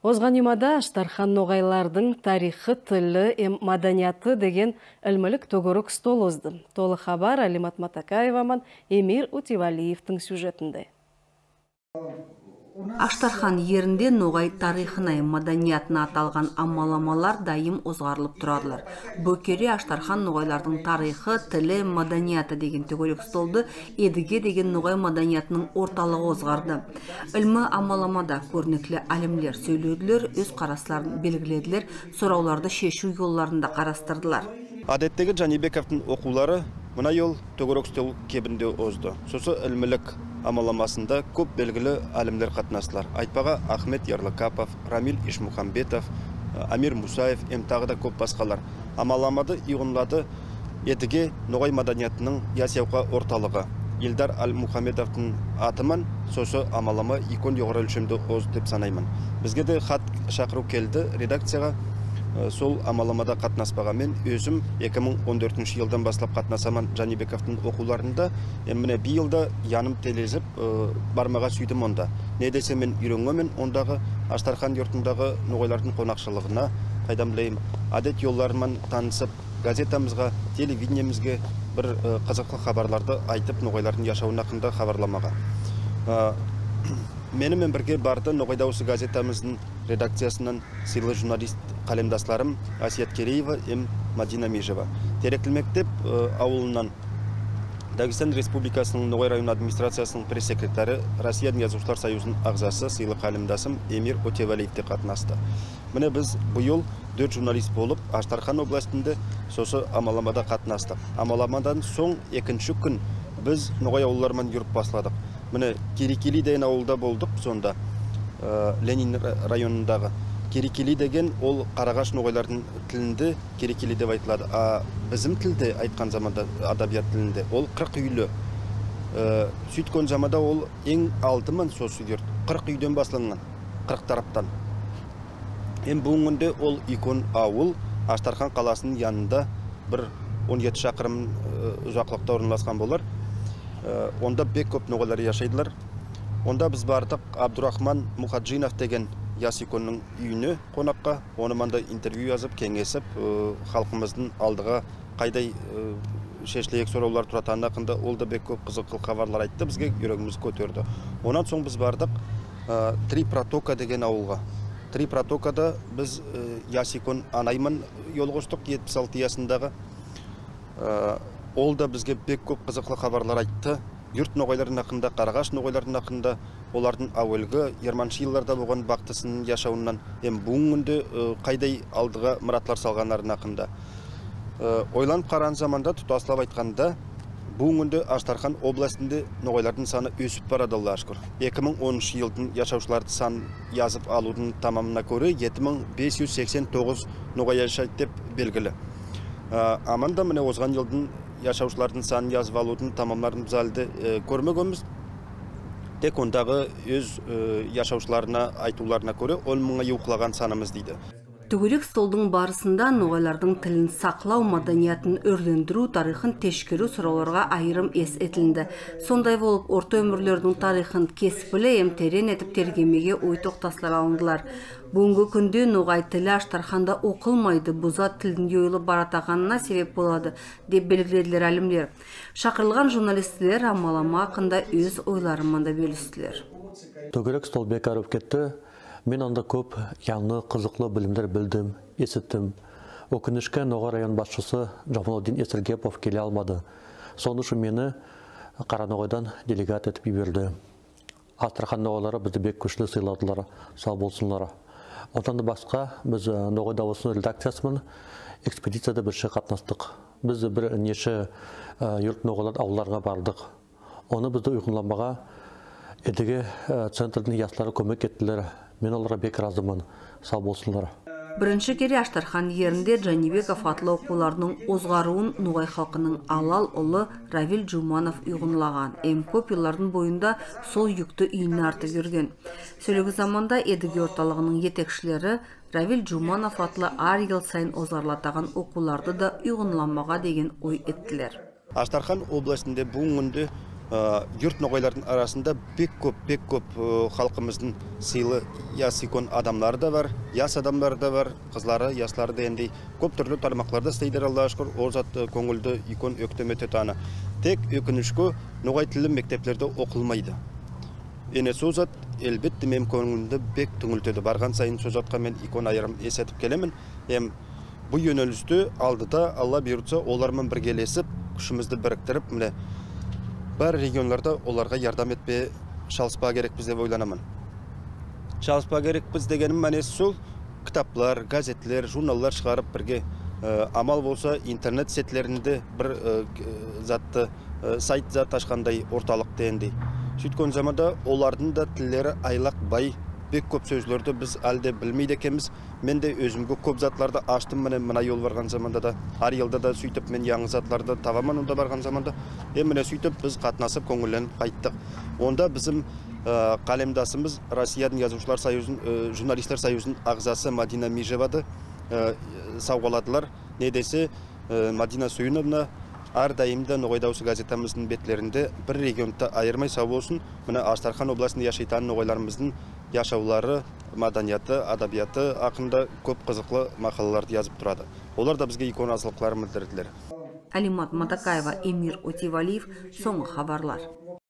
Озғанимада Аштархан ноғайлардың тарихы, тілі, маданияты деген ілмілік төгірік стол озды. Толы хабар Алимат Матакаеваман Эмир Утивалиевтің сюжетінде. Аштархан ерінде ноғай тарихына, маданиятына аталған амаламалар дайым озғарылып тұрадылар. Бөкере Аштархан ноғайлардың тарихы, тілі, маданияты деген төгірек столды едіге деген ноғай маданиятының орталығы озғарды. Ілмі амаламада көрнеклі әлімлер сөйледілер, өз қарасларын белгіледілер, сұрауларды шешу жолларында қарастырдылар. Адеттегі Жанибековтың оқулары мұна ел төгірек стол кебінде озды. Сосы ілмілік амаламасында көп белгілі әлімдер қатынастылар. Айтпаға Ахмет Ярлыкапов, Рамиль Ишмухамбетов, Амир Мусаев, тағы да көп басқалар. Амаламады иғынлады едіге ноғай маданиятының ясияуға орталығы. Елдар Ал-Мухамедовтың атымын сосы амалама икон жоғары өлшемді оз деп санаймын. Бізге де хат шақыру келді редакцияға. Сол амаламада қатынаспағамен өзім 2014 жылдан басылап қатынасаман Жанибековтың оқуларында міне бір жылда яным телезіп бармаға сүйдім онда. Не десе мен үйренгенмін ондағы Аштархан йортындағы ноғайлардың қонақшылығына қайдан білеймін. Адет жолларымен танысып, газетамызға, телевидениемізге бір қызықты хабарларды айтып ноғайлардың яшауын хақында хабарламаға. Менімен бірге барды Ноғай дауысы газетамыздың редакциясынан сыйлы журналист қалемдасларым Асият Кереева, Мадина Межева. Теректі мектеп ауылынан Дагестан Республикасының Ноғай район администрациясының пресс-секретары, Россияның Язушылар Союзының ағзасы сыйлы қалемдасым Эмир Утивалиевте қатынасты. Міне біз бұл 4 журналист болып Аштархан областында сосы амаламада қатынастық. Амаламадан соң екінші күн біз Ноғай ауылларымен жүріп басладық. Міне Керекели деген ауылда болдық сонда, Ленин районындағы. Керекели деген ол Қарағаш ноғайлардың тілінде Керекели деп айтылады. Біздің тілде айтқан заманда адабият тілінде ол 40 үйлі. Сөйткен заманда ол ең алдымен сосы көрді. 40 үйден басылынған, 40 тараптан. Бүгінде ол икон ауыл Аштархан қаласының янында бір 17 шақырым ұзақлықта орналасқан болар. Онда бек көп ноғайлар яшайдылар. Онда біз бардық Абдурахман Мухаджинов деген ясиконның үйіне қонаққа. Оны манда интервью yazып, кеңесіп, халқымыздың алдыға қайдай шешілейік сұраулар тұратаны хақында ол да бек көп қызық хабарлар айтты, бізге жүрегіміз көтерді. Онан соң біз бардық Три протока деген ауылға. Три протокада біз ясикон анаймын yol қостық 76 ясындағы. Ол да бізге бек көп қызықлы хабарлар айтты. Юрт ноғайлардың хақында, Қарағаш ноғайлардың хақында, олардың әуелгі 20-ші жылдарда болған бақтысының яшауынан, бүгінгі қайдай алдыға мұратлар салғанларын хақында. Ойланып қараған заманда тұтаслап айтқанда, бүгінгі Аштархан областында ноғайлардың саны өсіп барады Алла шүкір. 2010 жылдың яшаушыларды сан yazып алудың тамамына көрі 7589 ноғай яшайды деп белгілі. Аманда міне озған жылдың яшаушылардың санын yazып алудың тамамларын залды көрмегенбіз. Тек ондағы өз яшаушыларына айтуларына көре 10 мыңға юқлаған санымыз дейді. Төгірек столдың барысында ноғайлардың тілін сақлау, маданиятын өрлендіру, тарихын тешкеру сұрауларға айырым ес етілінді. Сондай болып, орта өмірлердің тарихын кеспілі, терен етіп тергемеге ой тоқтаслар алындылар. Бүгінгі күнде ноғай тілі Аштарханда оқылмайды, бұза тілдің жойылып баратағанына себеп болады, деп белгіледілер әлімлер. Шақырылған журналистілер амалама хақында өз ойларымында бөлістілер. Төгірек стол бекарып кетті. Мен анда көп яңы қызықлы білімдер білдім, есіттім. Өкінішке Ноғай район басшысы Жамалудин Есіргепов келе алмады. Соны үшін мені Қараноғайдан делегат етіп берді. Аштархан ноғайлары бізді бек күшлі сыйладылар, сау болсынлар. Одан басқа біз Ноғай дауысының редакциясымен экспедицияда бірше қатынастық. Біз бір неше юрт ноғайлар ауыларға бардық. Оны бізді ұйғынламаға едіге центрдің яслары көмек еттілер. Мен оларға бек разымын, сау болсынлар. Бірінші кере Аштархан ерінде Жанибеков атлы оқуларының озғаруын ноғай халқының алал ұлы Равиль Жуманов ұйғынлаған. Көп еллардың бойында сол жүкті үйіне арты көрген. Сөйлегі заманда едіге орталығының етекшілері Равиль Жуманов атлы ар ел сайын озғарлатаған оқуларды да ұйғынламаға деген ой еттілер. Аштархан областында бүгінгі Юрт ноғайлардың арасында бек көп халқымыздың сыйлы яс икон адамлары да бар, яс адамлары да бар, қызлары, яслары да ендей көп түрлі тармақларда істейдер, Алла шүкір, ол зат көңілді икон өктемете таны. Тек өкінішкі ноғай тілі мектеплерде оқылмайды. Ене сол зат әлбетте мен көңілімді бек түңілтеді. Барған сайын сол затқа мен икон айырым есетіп келемін. Бұл yönelüstü aldıda Allah buyursa olarмен біргелесіп, күшімізді біріктіріп, бар регионларда оларға ярдам етпе шалыспа керекпіз деп ойланамын. Шалыспа керекпіз дегенім мәнесі сол, кітаплар, газетлер, журналлар шығарып бірге амал болса интернет сетлерінде бір затты сайт зат ашқандай орталық дегендей. Сөйткен заманда олардың да тіллері айлақ бай, бек көп сөзлерді біз әлде білмейді екенбіз. Мен де өзімге көп затларды аштым, мына ел барған заманда да, ар елда да сөйтіп мен яңы затларды табамын онда барған заманда. Міне сөйтіп біз қатынасып көңілленіп қайттық. Онда біздің қалемдасымыз Россияның Жазушылар Союзының, Журналистер Союзының ағзасы Мадина Межевады сауғаладылар. Не десе, Мадина Сүйіновна әрдайымда Ноғай дауысы газетамыздың бетлерінде бір регионда айырмай сау болсын. Міне Астархан облысында яшайтын ноғайларымыздың яшаулары, маданияты, адабияты ақында көп қызықлы мақалаларды yazып тұрады. Олар да бізге икон асылықларын білдірділер. Алимат Матакаева, Эмир Утивалиев, соңғы хабарлар.